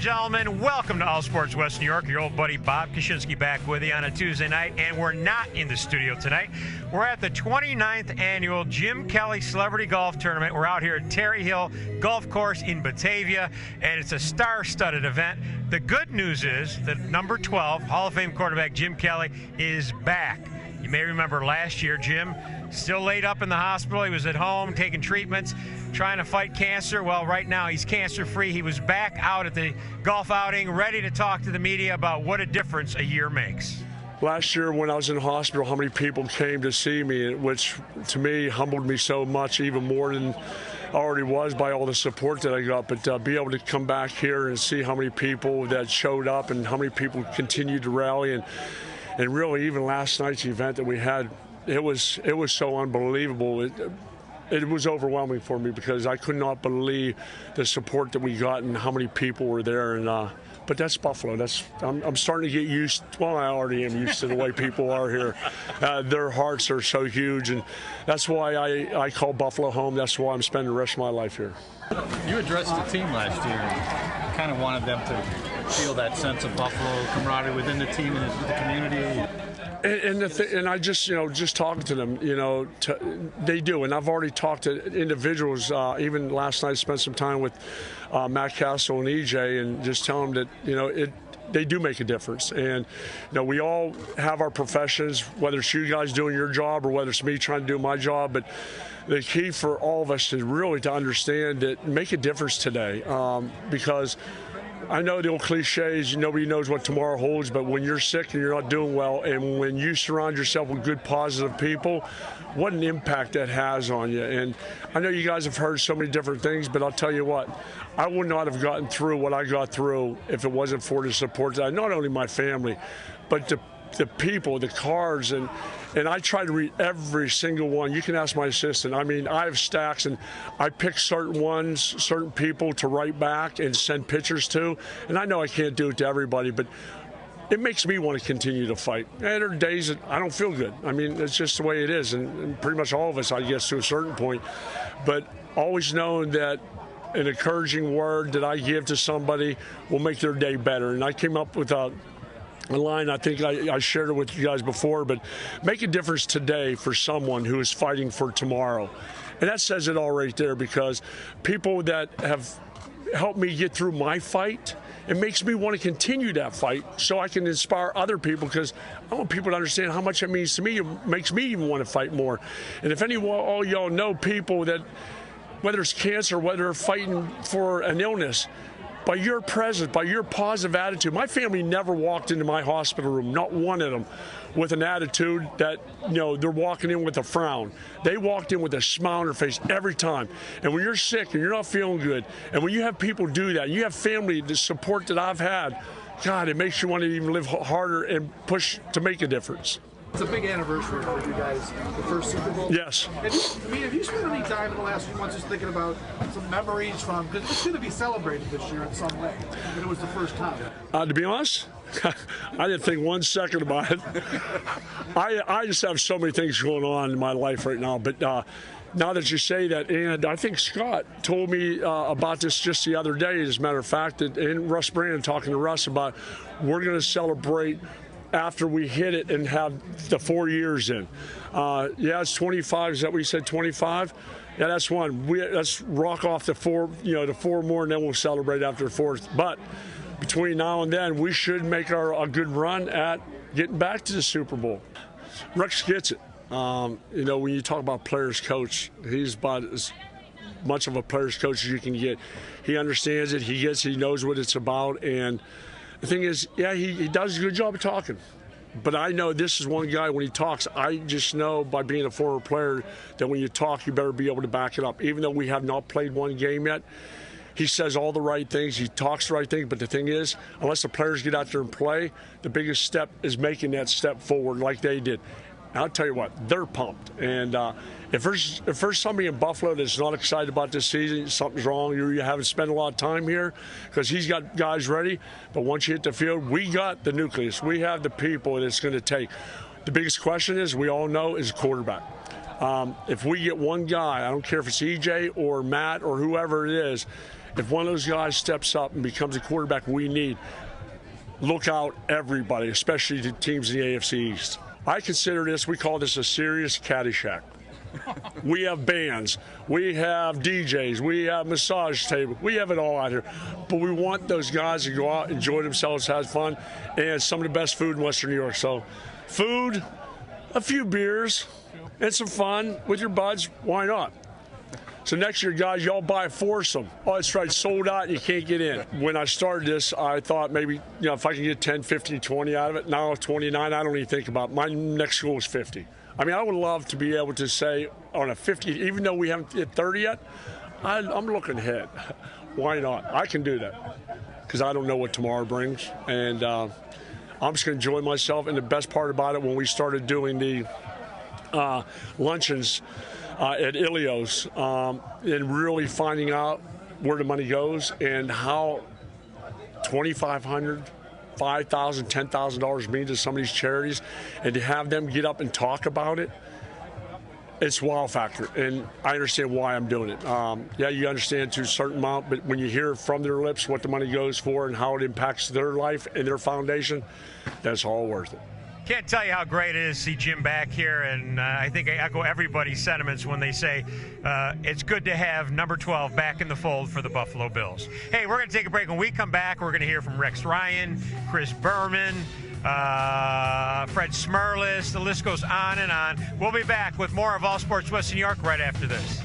gentlemen, welcome to All Sports West New York. Your old buddy Bob Koshinski back with you on a Tuesday night, and we're not in the studio tonight. We're at the 29th annual Jim Kelly Celebrity Golf Tournament. We're out here at Terry Hill Golf Course in Batavia, and it's a star-studded event. The good news is that number 12, Hall of Fame quarterback Jim Kelly, is back. You may remember last year, Jim still laid up in the hospital. He was at home taking treatments, trying to fight cancer. Well, right now he's cancer-free. He was back out at the golf outing, ready to talk to the media about what a difference a year makes. Last year when I was in the hospital, how many people came to see me, which to me humbled me so much, even more than I already was by all the support that I got. But be able to come back here and see how many people that showed up and how many people continued to rally, and really even last night's event that we had, it was so unbelievable. It was overwhelming for me because I could not believe the support that we got and how many people were there. And but that's Buffalo. I'm starting to get used. Well, I already am used to the way people are here. Their hearts are so huge, and that's why I call Buffalo home. That's why I'm spending the rest of my life here. You addressed the team last year and kind of wanted them to feel that sense of Buffalo camaraderie within the team and the community. And I just talking to them, they do. And I've already talked to individuals. Even last night, I spent some time with Matt Castle and EJ, and just tell them that they do make a difference. And we all have our professions, whether it's you guys doing your job or whether it's me trying to do my job. But the key for all of us is really to understand that make a difference today, because I know the old cliches, nobody knows what tomorrow holds, but when you're sick and you're not doing well, and when you surround yourself with good, positive people, what an impact that has on you. And I know you guys have heard so many different things, but I'll tell you what, I would not have gotten through what I got through if it wasn't for the support that not only my family, but the people, the cards, and I try to read every single one. You can ask my assistant. I mean, I have stacks, and I pick certain ones, certain people to write back and send pictures to. And I know I can't do it to everybody, but it makes me want to continue to fight. And there are days that I don't feel good. I mean, it's just the way it is, and pretty much all of us, I guess, to a certain point. But always knowing that an encouraging word that I give to somebody will make their day better. And I came up with a line, I think I shared it with you guys before, but make a difference today for someone who is fighting for tomorrow. And that says it all right there, because people that have helped me get through my fight, it makes me want to continue that fight so I can inspire other people, because I want people to understand how much it means to me. It makes me even want to fight more. And if all y'all know people that, whether it's cancer, whether they're fighting for an illness, by your presence, by your positive attitude. My family never walked into my hospital room, not one of them, with an attitude that, they're walking in with a frown. They walked in with a smile on their face every time. And when you're sick and you're not feeling good, and when you have people do that, you have family, the support that I've had, God, it makes you want to even live harder and push to make a difference. It's a big anniversary for you guys, the first Super Bowl. Yes. And, have you spent any time in the last few months just thinking about some memories from, because it's going to be celebrated this year in some way, but it was the first time. To be honest, I didn't think 1 second about it. I just have so many things going on in my life right now, but now that you say that, and I think Scott told me about this just the other day, as a matter of fact, and Russ Brand, talking to Russ about, we're going to celebrate after we hit it and have the 4 years in. Yeah, it's 25. Is that what you said, 25? Yeah, that's one. Let's rock off the four more, and then we'll celebrate after the fourth. But between now and then, we should make a good run at getting back to the Super Bowl. Rex gets it. When you talk about player's coach, he's about as much of a player's coach as you can get. He understands it. He knows what it's about. And the thing is, yeah, he does a good job of talking. But I know this is one guy, when he talks, I just know by being a former player that when you talk, you better be able to back it up. Even though we have not played one game yet, he says all the right things, he talks the right things. But the thing is, unless the players get out there and play, the biggest step is making that step forward like they did. And I'll tell you what, they're pumped. And if there's somebody in Buffalo that's not excited about this season, something's wrong. You haven't spent a lot of time here, because he's got guys ready. But once you hit the field, we got the nucleus. We have the people that it's going to take. The biggest question is, we all know, is quarterback. If we get one guy, I don't care if it's EJ or Matt or whoever it is, If one of those guys steps up and becomes a quarterback we need, look out, everybody, especially the teams in the AFC East. I consider this, we call this a serious Caddyshack. We have bands, we have DJs, we have massage tables, we have it all out here. But we want those guys to go out, enjoy themselves, have fun, and some of the best food in Western New York. So food, a few beers, and some fun with your buds, why not? So next year, guys, y'all buy a foursome. Oh, that's right, sold out, you can't get in. When I started this, I thought maybe, if I can get 10, 15, 20 out of it. Now 29, I don't even think about it. My next goal is 50. I mean, I would love to be able to say on a 50, even though we haven't hit 30 yet, I'm looking ahead. Why not? I can do that because I don't know what tomorrow brings. And I'm just going to enjoy myself. And the best part about it, when we started doing the luncheons at Ilios and really finding out where the money goes and how $2,500, $5,000, $10,000 means to some of these charities, and to have them get up and talk about it, it's wow factor. And I understand why I'm doing it. Yeah, you understand to a certain amount, but when you hear from their lips what the money goes for and how it impacts their life and their foundation, that's all worth it. Can't tell you how great it is to see Jim back here, and I think I echo everybody's sentiments when they say it's good to have number 12 back in the fold for the Buffalo Bills. Hey, we're going to take a break. When we come back, we're going to hear from Rex Ryan, Chris Berman, Fred Smerlis. The list goes on and on. We'll be back with more of All Sports West New York right after this.